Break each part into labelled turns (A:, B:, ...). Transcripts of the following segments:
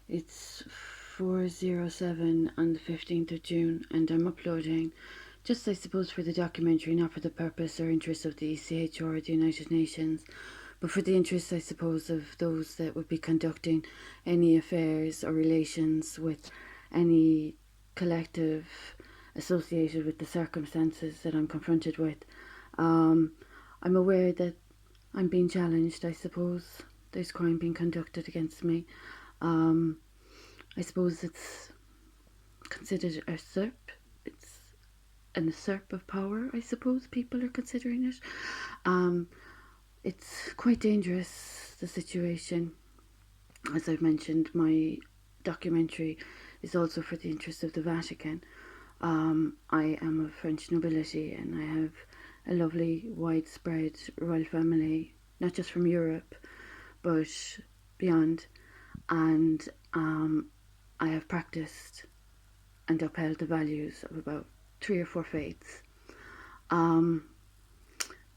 A: It's 4:07 on the 15th of June, and I'm uploading just, I suppose, for the documentary, not for the purpose or interest of the ECHR or the United Nations, but for the interest, I suppose, of those that would be conducting any affairs or relations with any collective associated with the circumstances that I'm confronted with. I'm aware that I'm being challenged, I suppose. There's crime being conducted against me. I suppose it's considered a usurp. It's an usurp of power, I suppose people are considering it. It's quite dangerous, the situation. As I've mentioned, my documentary is also for the interest of the Vatican. I am of French nobility, and I have a lovely widespread royal family, not just from Europe, but beyond. And I have practiced and upheld the values of about 3 or 4 faiths.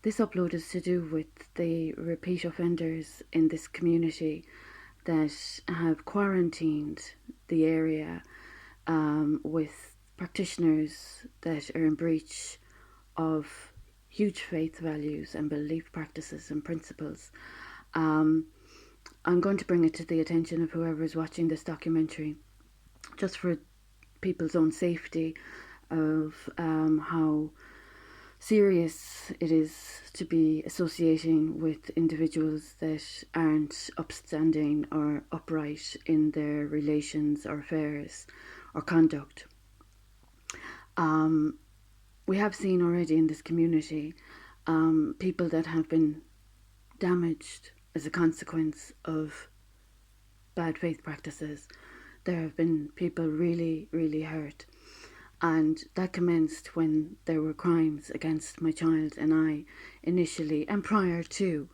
A: This upload is to do with the repeat offenders in this community that have quarantined the area with practitioners that are in breach of huge faith values and belief practices and principles. I'm going to bring it to the attention of whoever is watching this documentary, just for people's own safety, of how serious it is to be associating with individuals that aren't upstanding or upright in their relations or affairs or conduct. We have seen already in this community people that have been damaged as a consequence of bad faith practices. There have been people really, really hurt. And that commenced when there were crimes against my child and I initially, and prior to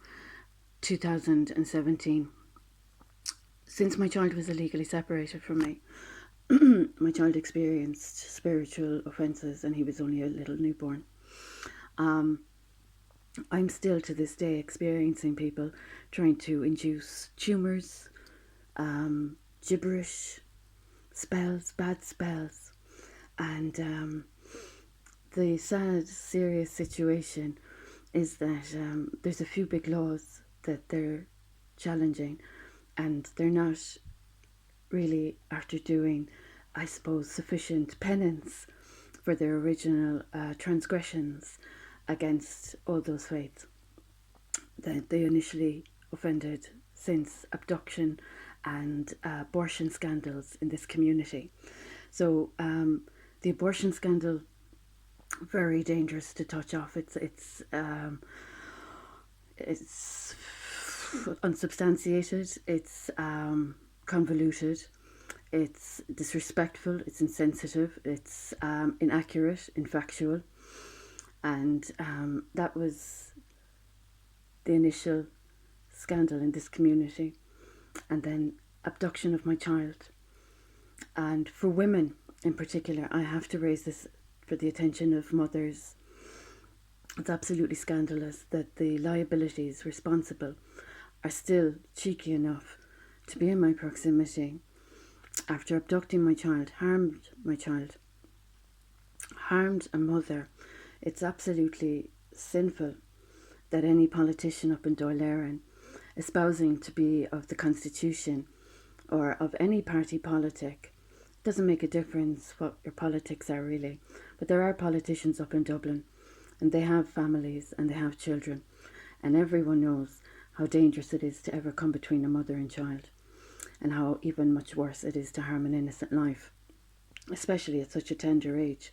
A: 2017. Since my child was illegally separated from me, my child experienced spiritual offences, and he was only a little newborn. I'm still to this day experiencing people trying to induce tumours, gibberish, spells, bad spells. And the sad, serious situation is that there's a few big laws that they're challenging, and they're not really after doing, I suppose, sufficient penance for their original transgressions against all those faiths that they initially offended since abduction and abortion scandals in this community. So the abortion scandal, very dangerous to touch off. It's unsubstantiated. It's convoluted. It's disrespectful. It's insensitive. It's inaccurate, infactual, and that was the initial scandal in this community. And then abduction of my child. And for women in particular, I have to raise this for the attention of mothers. It's absolutely scandalous that the liabilities responsible are still cheeky enough to be in my proximity after abducting my child, harmed my child, harmed a mother. It's absolutely sinful that any politician up in Dáil Éireann, espousing to be of the Constitution or of any party politic, doesn't make a difference what your politics are really. But there are politicians up in Dublin, and they have families and they have children, and everyone knows how dangerous it is to ever come between a mother and child, and how even much worse it is to harm an innocent life, especially at such a tender age.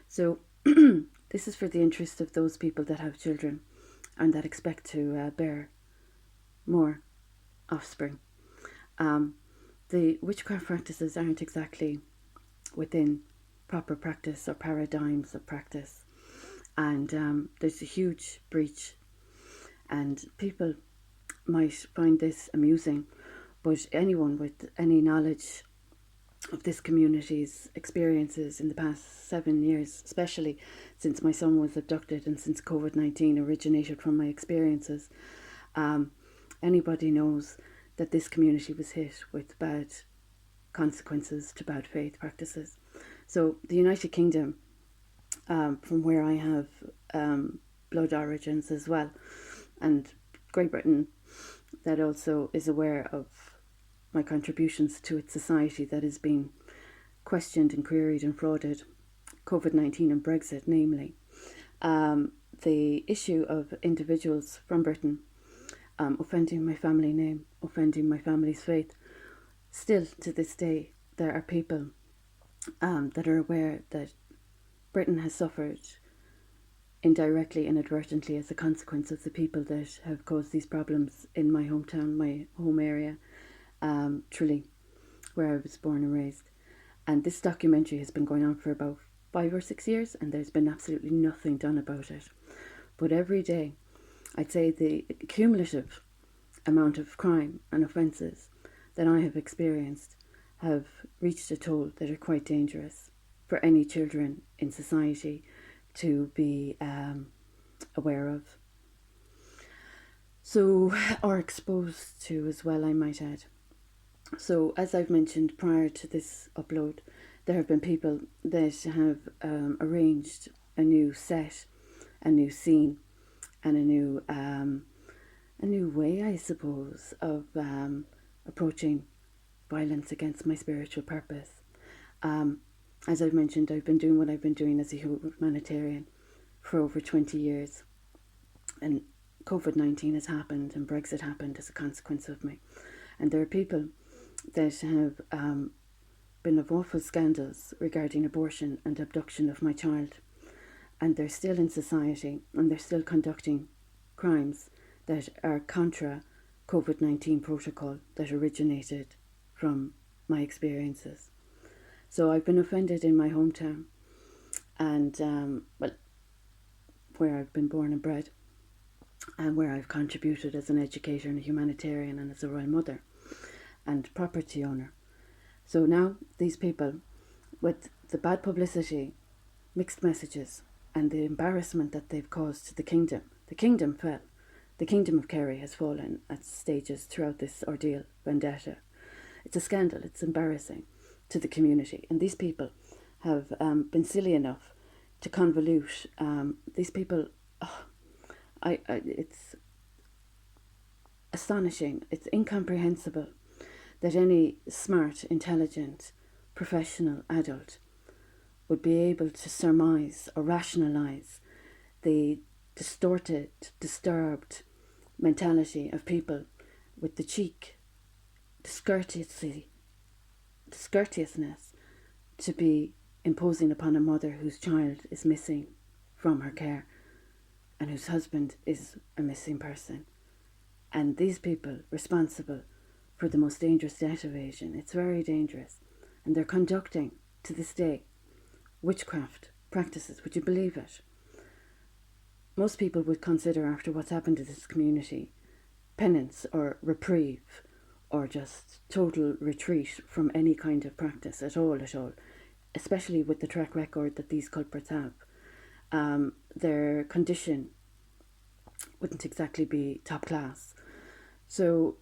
A: So this is for the interest of those people that have children and that expect to bear more offspring. The witchcraft practices aren't exactly within proper practice or paradigms of practice, and there's a huge breach, and people might find this amusing, but anyone with any knowledge of this community's experiences in the past 7 years, especially since my son was abducted and since COVID-19 originated from my experiences, anybody knows that this community was hit with bad consequences to bad faith practices. So the United Kingdom, from where I have blood origins as well, and Great Britain, that also is aware of my contributions to its society that is being questioned and queried and frauded, COVID-19 and Brexit namely. The issue of individuals from Britain offending my family name, offending my family's faith. Still to this day, there are people that are aware that Britain has suffered indirectly, inadvertently, as a consequence of the people that have caused these problems in my hometown, my home area, Tralee, where I was born and raised. And this documentary has been going on for about 5 or 6 years, and there's been absolutely nothing done about it. But every day, I'd say the cumulative amount of crime and offences that I have experienced have reached a toll that are quite dangerous for any children in society to be aware of. So, or exposed to as well, I might add. So, as I've mentioned prior to this upload, there have been people that have arranged a new set, a new scene, and a new way, I suppose, of approaching violence against my spiritual purpose. As I've mentioned, I've been doing what I've been doing as a humanitarian for over 20 years. And COVID-19 has happened and Brexit happened as a consequence of me. And there are people that have been of awful scandals regarding abortion and abduction of my child. And they're still in society and they're still conducting crimes that are contra COVID-19 protocol that originated from my experiences. So I've been offended in my hometown and, where I've been born and bred and where I've contributed as an educator and a humanitarian and as a royal mother and property owner. So now these people, with the bad publicity, mixed messages and the embarrassment that they've caused to the kingdom fell. The kingdom of Kerry has fallen at stages throughout this ordeal, vendetta. It's a scandal, it's embarrassing to the community. And these people have been silly enough to convolute. These people, it's astonishing, it's incomprehensible that any smart, intelligent, professional adult would be able to surmise or rationalise the distorted, disturbed mentality of people with the cheek, discourteousness to be imposing upon a mother whose child is missing from her care and whose husband is a missing person. And these people responsible for the most dangerous debt evasion, it's very dangerous. And they're conducting, to this day, witchcraft practices. Would you believe it? Most people would consider, after what's happened to this community, penance or reprieve or just total retreat from any kind of practice at all, especially with the track record that these culprits have. Their condition wouldn't exactly be top class. So,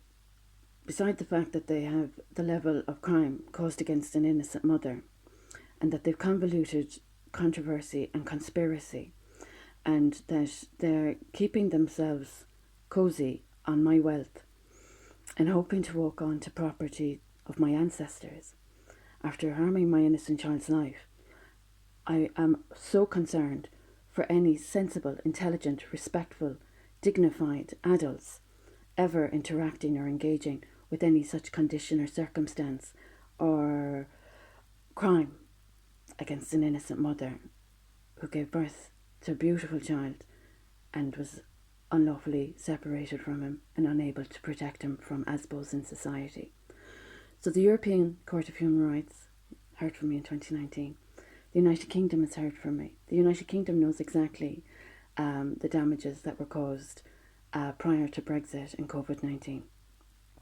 A: beside the fact that they have the level of crime caused against an innocent mother, and that they've convoluted controversy and conspiracy, and that they're keeping themselves cosy on my wealth and hoping to walk on to property of my ancestors after harming my innocent child's life, I am so concerned for any sensible, intelligent, respectful, dignified adults ever interacting or engaging with any such condition or circumstance or crime against an innocent mother who gave birth to a beautiful child and was unlawfully separated from him and unable to protect him from ASBOs in society. So the European Court of Human Rights heard from me in 2019. The United Kingdom has heard from me. The United Kingdom knows exactly the damages that were caused prior to Brexit and COVID-19.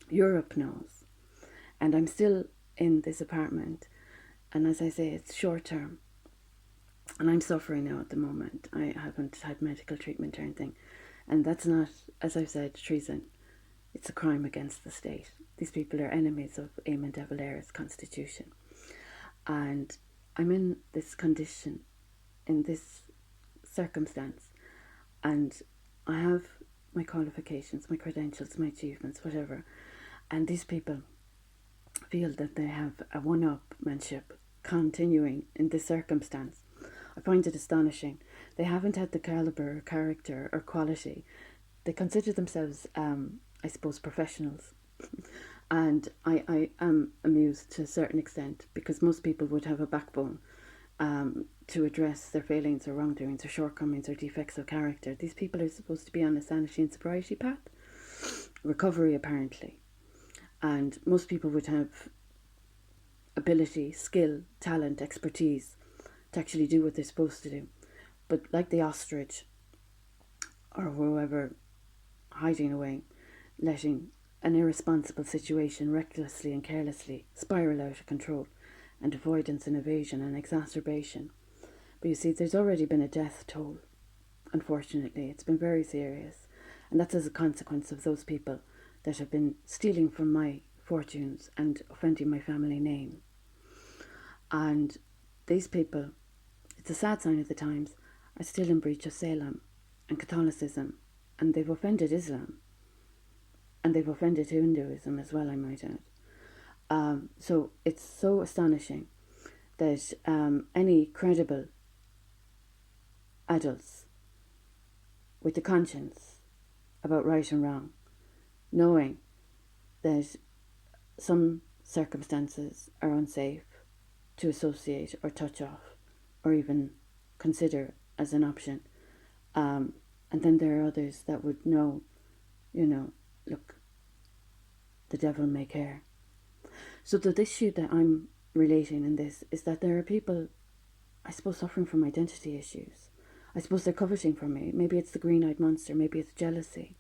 A: Europe knows. And I'm still in this apartment. And as I say, it's short term. And I'm suffering now at the moment. I haven't had medical treatment or anything. And that's not, as I've said, treason. It's a crime against the state. These people are enemies of Eamon de Valera's constitution. And I'm in this condition, in this circumstance, and I have my qualifications, my credentials, my achievements, whatever, and these people feel that they have a one-upmanship continuing in this circumstance. I find it astonishing. They haven't had the calibre or character or quality. They consider themselves, I suppose, professionals. And I am amused to a certain extent, because most people would have a backbone to address their failings or wrongdoings or shortcomings or defects of character. These people are supposed to be on a sanity and sobriety path, recovery apparently. And most people would have ability, skill, talent, expertise to actually do what they're supposed to do. But like the ostrich or whoever hiding away, letting an irresponsible situation recklessly and carelessly spiral out of control, and avoidance and evasion and exacerbation. But you see, there's already been a death toll, unfortunately. It's been very serious. And that's as a consequence of those people that have been stealing from my fortunes and offending my family name. And these people, it's a sad sign of the times, are still in breach of Salem and Catholicism, and they've offended Islam, and they've offended Hinduism as well, I might add. So it's so astonishing that any credible adults with a conscience about right and wrong, knowing that some circumstances are unsafe to associate or touch off or even consider as an option, and then there are others that would know, look, the devil may care. So the issue that I'm relating in this is that there are people, I suppose, suffering from identity issues. I suppose they're coveting from me. Maybe it's the green-eyed monster, maybe it's jealousy.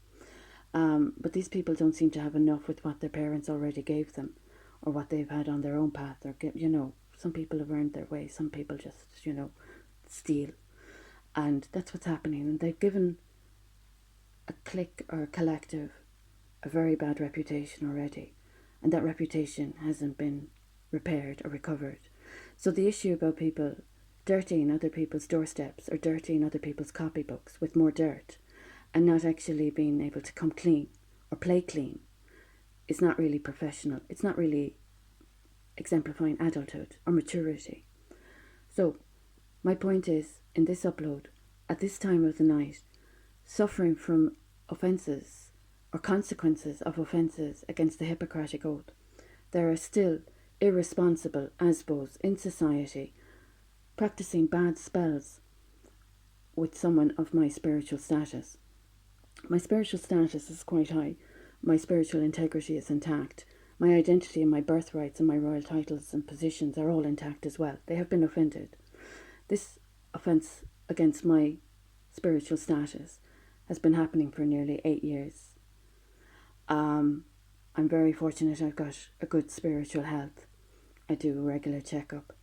A: But these people don't seem to have enough with what their parents already gave them, or what they've had on their own path. Or some people have earned their way, some people just, steal. And that's what's happening. And they've given a clique or a collective a very bad reputation already. And that reputation hasn't been repaired or recovered. So the issue about people dirtying other people's doorsteps or dirtying other people's copybooks with more dirt and not actually being able to come clean or play clean is not really professional. It's not really exemplifying adulthood or maturity. So my point is, in this upload, at this time of the night, suffering from offences or consequences of offences against the Hippocratic Oath, there are still irresponsible asbos in society practicing bad spells with someone of my spiritual status. My spiritual status is quite high. My spiritual integrity is intact. My identity and my birthrights and my royal titles and positions are all intact as well. They have been offended. This offence against my spiritual status has been happening for nearly 8 years. I'm very fortunate I've got a good spiritual health. I do a regular checkup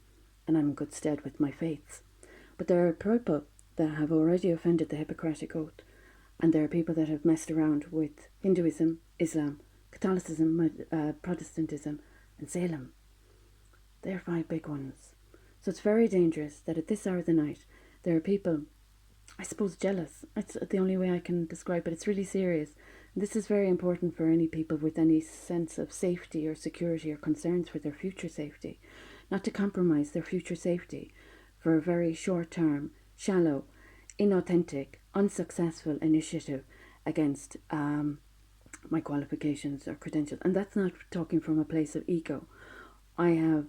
A: and I'm in good stead with my faiths. But there are people that have already offended the Hippocratic Oath, and there are people that have messed around with Hinduism, Islam, Catholicism, Protestantism and Salem. They're 5 big ones. So it's very dangerous that at this hour of the night there are people, I suppose, jealous. It's the only way I can describe it. It's really serious. This is very important for any people with any sense of safety or security or concerns for their future safety, not to compromise their future safety for a very short-term, shallow, inauthentic, unsuccessful initiative against my qualifications or credentials. And that's not talking from a place of ego. I have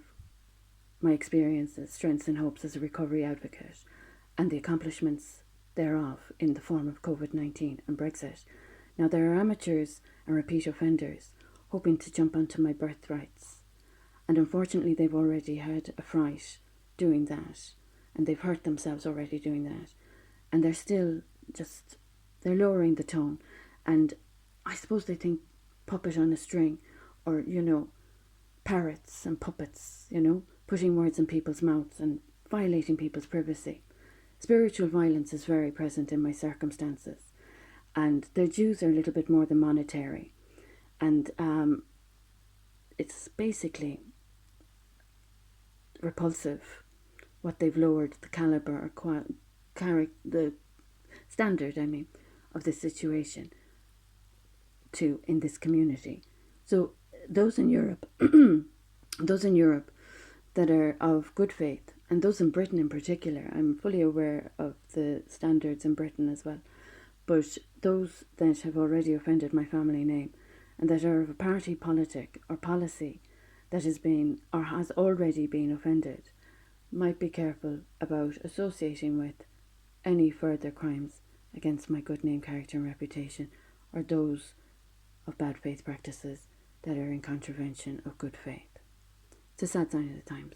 A: my experiences, strengths and hopes as a recovery advocate and the accomplishments thereof in the form of COVID-19 and Brexit. Now there are amateurs and repeat offenders hoping to jump onto my birthrights, and unfortunately they've already had a fright doing that, and they've hurt themselves already doing that, and they're still they're lowering the tone, and I suppose they think puppet on a string, or parrots and puppets, putting words in people's mouths and violating people's privacy. Spiritual violence is very present in my circumstances, and their dues are a little bit more than monetary. And it's basically repulsive what they've lowered the caliber or the standard, of this situation to in this community. So those in Europe, that are of good faith, and those in Britain in particular, I'm fully aware of the standards in Britain as well, but those that have already offended my family name and that are of a party politic or policy that has been or has already been offended might be careful about associating with any further crimes against my good name, character and reputation, or those of bad faith practices that are in contravention of good faith. It's a sad sign of the times.